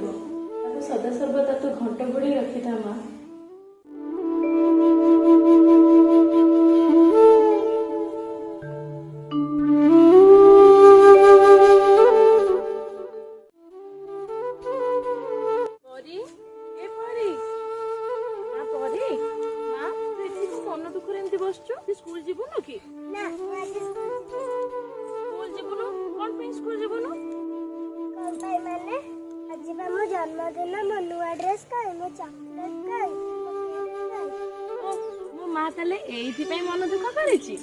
ନଥିବ ତାକୁ ସଦାସର୍ବଦା ତୁ ଘଣ୍ଟ ଘୋଡ଼େଇ ରଖିଥା ମା। स्कूल जीवनु कि ना स्कूल जीवनु कोन पे स्कूल जीवनु कोन पे माने आज बा मो जन्मदिन मो नुआ ड्रेस काई मो चॉकलेट काई मो मां तले एथि पे मन दुख करिछि।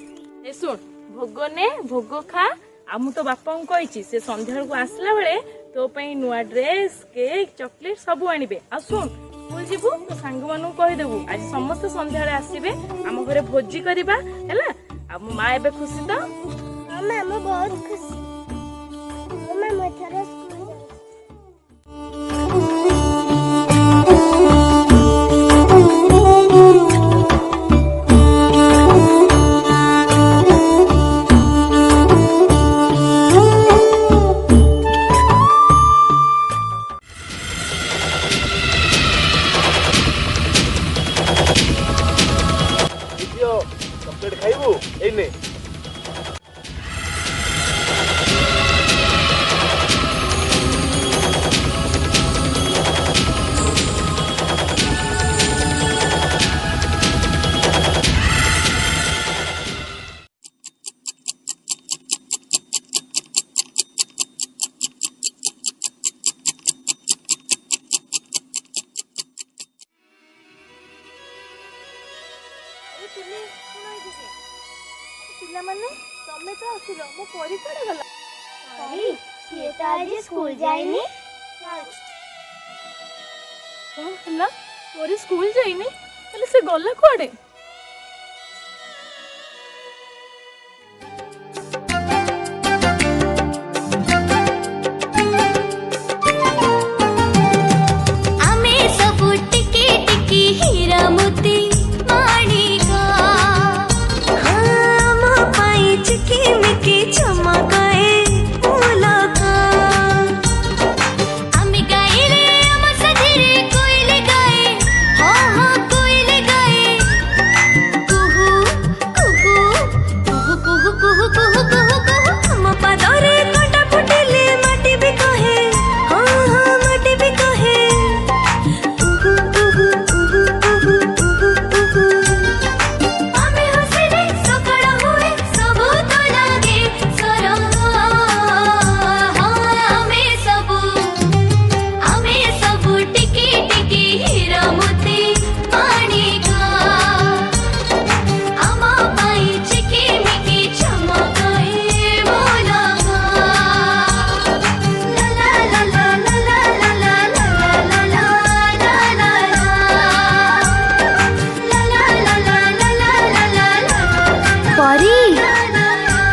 ए सुन भोग ने भोग खा आ मु तो बापा को कहिछि से संध्या को आसला बेले तो पे नुआ ड्रेस केक चॉकलेट सब आनिबे। आ सुन स्कूल जीवु तो सांग मानु कहि देबु आज समस्त संध्या रे आसीबे हम घरे भोजी करबा हैला। आ मो मां एबे खुशी तो मामा मो बहुत खुशी मामा मो थरा स्कूल चॉकलेट खाइबू एने पिला माने तमे तो आसिलो मो परी कड़े गला परी ये तो आज स्कूल जाइनी कोन हला परी स्कूल जाइनी तले से गला कोडे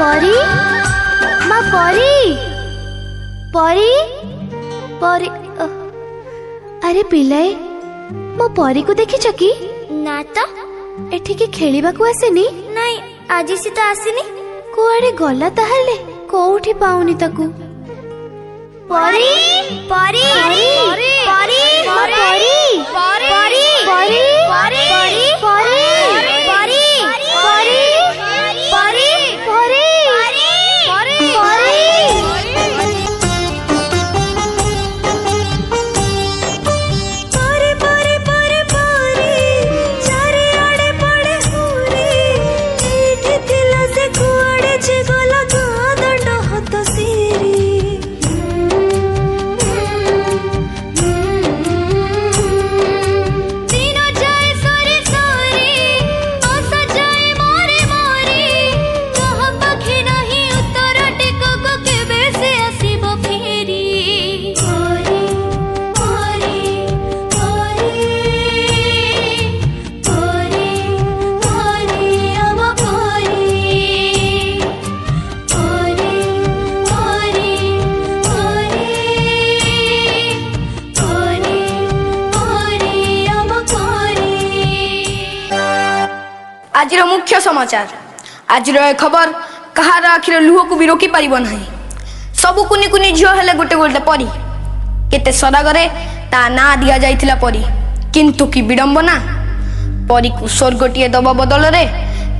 परी माँ परी परी परी अरे पिलाए मो परी को देखिछ कि ना तो एठी के खेलिबा को आसेनी नहीं आज सी तो आसीनी कुआडे गला ताहले कोउठी पाउनी ताकू परी परी परी परी परी परी परी परी परी आज मुख्य समाचार आज खबर कहार आखिर लुह को भी रोकी पारिब नहीं। सबु कुनी कुनी झील हेले गोटे गोटे परी केते सरागरे ता ना दिया जाइथिला परी किंतु की विडंबना परी को स्वर्गटीए दब बदल रे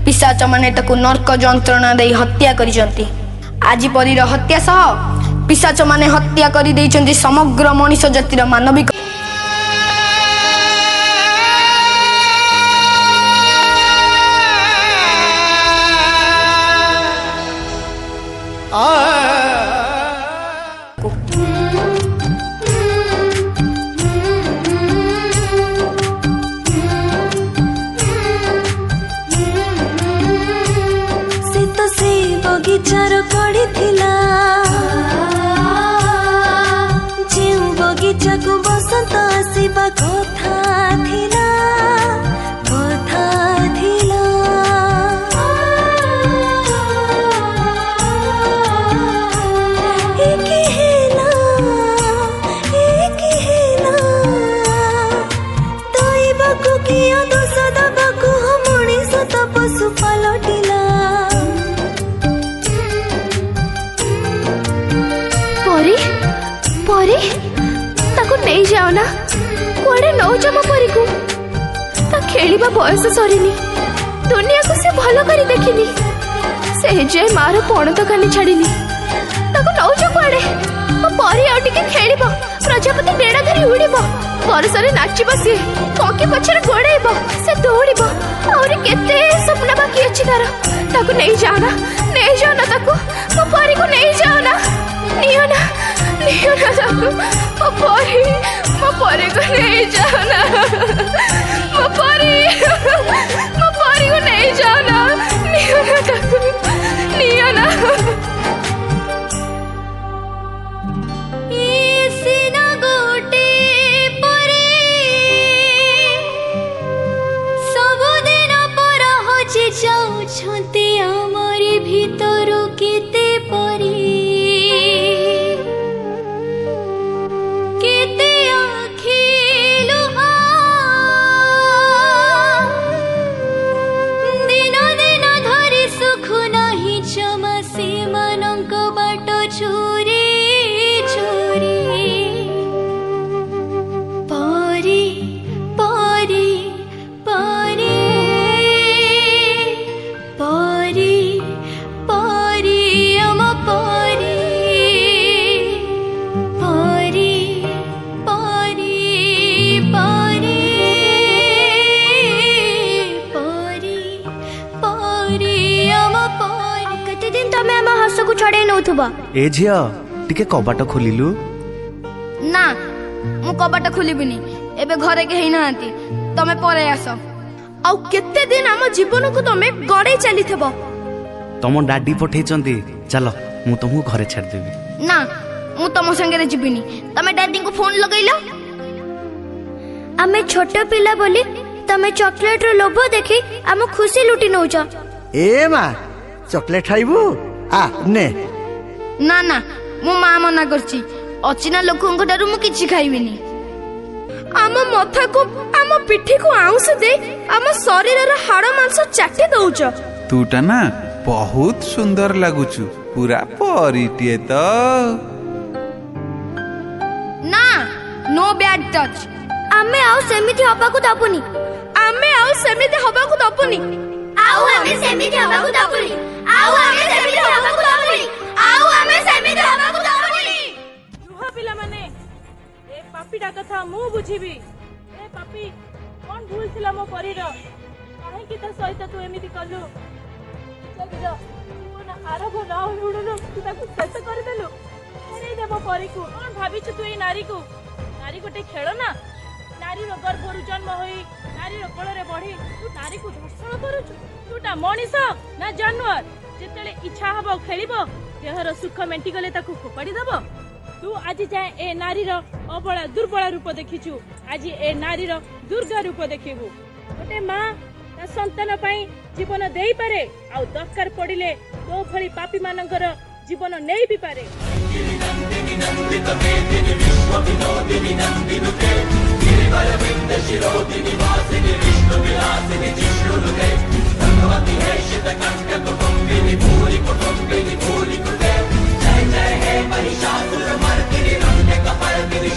पिशाच माने ताकू नरक जंत्रणा दे हत्या करिसंती। आज परीर हत्या सह पिशाच माने हत्या करि दैछंती समग्र मनुष्य जातिर मानविक। बगीचार पड़ीथिला जेउ बगीचा को बसंत आसीबा कथा थिला एकी हेला दैवको किया दोष दबाको मणिष त पशु पलटिला। परी परी ताको नहीं जाओ ना कुआडे नौ जमा परी को ता खेलिबा बयस सरीनी दुनिया को से भलो करी देखिनी से जे मार पण तो खाली छाड़ीनी ताको नौ जो कुआडे ओ परी आ टिके खेलिबो प्रजापति डेड़ा धरी उड़ीबो बरसरे नाचिबो से कोकी पछरे गोड़ेबो से दौड़ीबो और केते सपना बाकी अछि ताको नहीं जाओ ना ताको ओ परी को नहीं जाओ ना नियो ना ताको ओ परी को नहीं जाओ ना ओ परी को नहीं जाओ ना नियो ना ताको नियो ना। सीना गोटे परी सबुदिन पर हजि जाउछंती आमरी भितरु केते परी ए झिया टिके कबाट खोलिलु ना मु कबाट खोलिबिनी एबे घरे के हेइनांती तमे परे आस आ केते दिन हम जीवन को तमे गड़े चली थबो तम डाडी पठेचंती चलो मु तुमको घरे छाड़ देबी। ना मु तम संगे रे जिबिनी तमे डैडी को फोन लगैलो आमे छोट पिला बोली तमे चॉकलेट रो लोभ देखि हम खुशी लुटी नउछ। ए मा चॉकलेट खाइबू आ ने ना ना मो मां मना करची अचिना लोकन को डरु मु किछि खाइबिनी। आम मथा को आम पिठी को आउस दे आम शरीर रा हाड़ मांस चाटी दउछ। तूटा ना बहुत सुंदर लागुछु पूरा परीटिए तो ना नो बैड टच आमे आउ सेमिति हबा को दबुनी आमे आउ सेमिति हबा को दबुनी आउ आमे सेमिति हबा को दबुनी आउ आमे सेमिति हबा को दबुनी आउ आमे सेमिति हबा को दबुनी। रुहा पिला माने ए पापीटा कथा मु बुझिबी। ए पापी कोन भूल थिला मो परीर काहे कि त सहित तू एमिति कलु जगिलो तू ना आरभ ना उडुनु तू ताकू शेष कर देलु अरे देबो परी को कोन भाबिछु तू ए नारी गोटे खेल ना नारी रो गर्भरु जन्म होई नारी रो कोल रे बढ़ी तू नारी को धर्षण करूछु तूटा मनीष ना जानवर जेतेले इच्छा हबो खेलिबो देहर सुख मेंटी गले ताकू फोपाड़ी दबो। तू आज जाए ए नारी रो अबला दुर्बल रूप देखिछु आज ए नारी रो दुर्गा रूप देखिबु। गोटे मां ता संतान पई जीवन देई पारे आ दरकार पड़िले तो भली पापी मानकर जीवन नेई भी पारे। जय जय हे महिषासुर मर्दिनी रम्य कपर्दिनी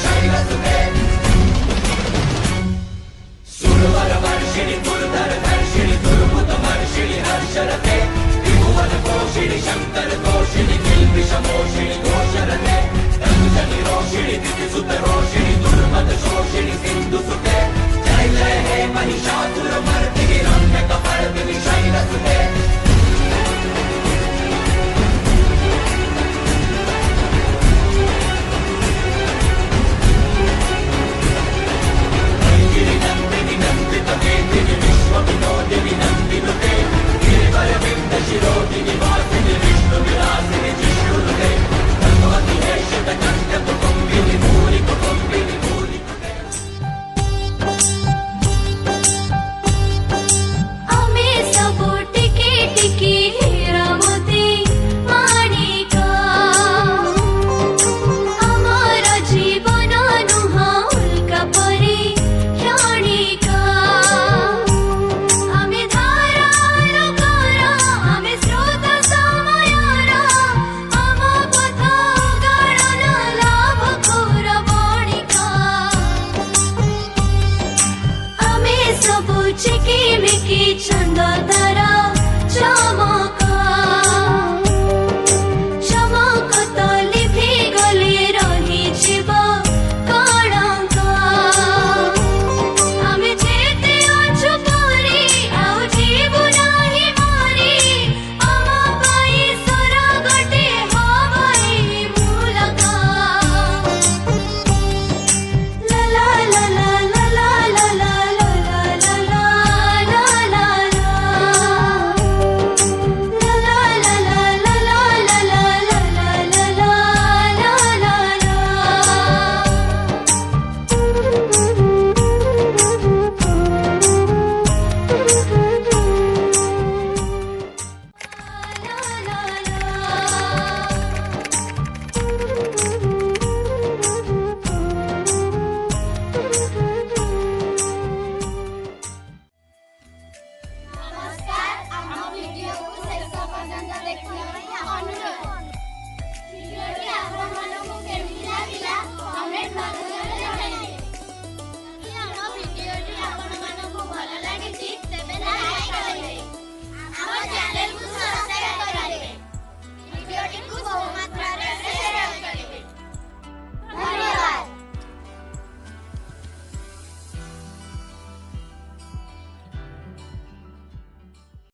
चिकी मिकी छंद तारा